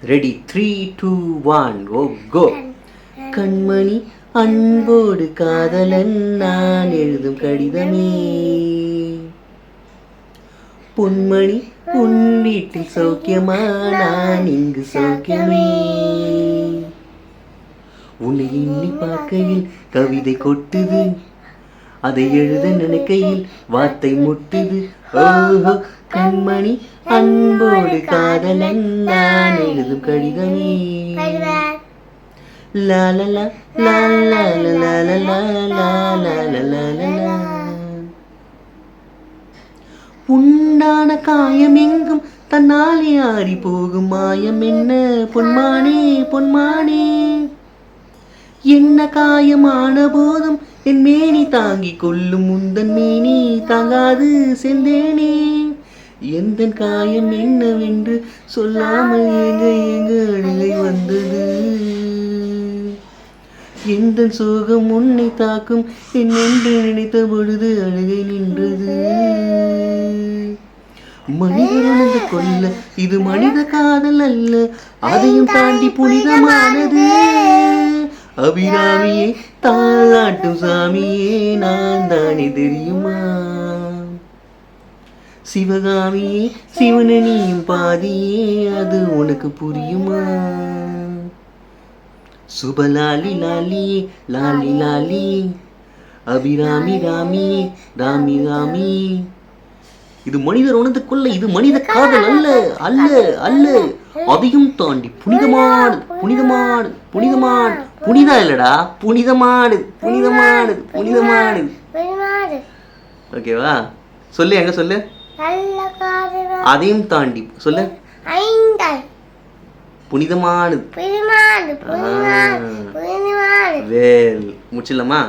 Ready 3 2 1 ஓ கோ. கண்மணி அன்போடு காதலன் நான் எழுதும் கடிதமே, பொன்மணி உன் வீட்டில் சௌக்கியமா, நான் இங்கு சௌக்கியமே. உன்னை எண்ணி பார்க்கையில் கவிதை கொட்டுது, அதை எழுத நினைக்கையில் வார்த்தை முட்டுது. ஓஹோ கண்மணி அன்போடு காதலன் நான் எழுதும் கடிதமே. லா லா லா லா லா லா லா லா லா லா லா லா. உண்டான காயம் எங்கும் தன்னாலே ஆறி போகும் மாயம் என்ன பொன்மானே பொன்மானே. என்ன காயமான போதும் என் மேனி தாங்கிக் கொள்ளும் உந்தன் மேனி தாங்காது செந்தேனே. எந்த காயம் என்னவென்று சொல்லாமல் ஏங்க ஏங்க அழுகை வந்தது. எந்த சோகம் உன்னை தாக்கும் என்னென்று நினைத்த பொழுது அழுகை நின்றது. மனிதர் உணர்ந்து கொள்ள இது மனித காதல் அல்ல, அதையும் தாண்டி புனிதமானது. அபிராமியே தாளாட்டும் சாமியே நான் தானே தெரியுமா. சிவகாமியே சிவனனியும் பாதியே அது உனக்கு புரியுமா. சுபலாலி லாலியே லாலி லாலி, அபிராமி ராமி ராமி ராமி. இது மனிதர் உணர்ந்து கொள்ள இது மனித காதல் அல்ல அல்ல அல்ல, அதையும் தாண்டி புனிதமானது புனிதமானது புனிதமானது. புனிதா இல்லடா புனிதமானது புனிதமானது புனிதமானது. ஓகேவா? சொல்லு, எங்க சொல்லு. அதையும் தாண்டி சொல்லு. புனிதமானது. வேல் முடிச்சிடலாமா?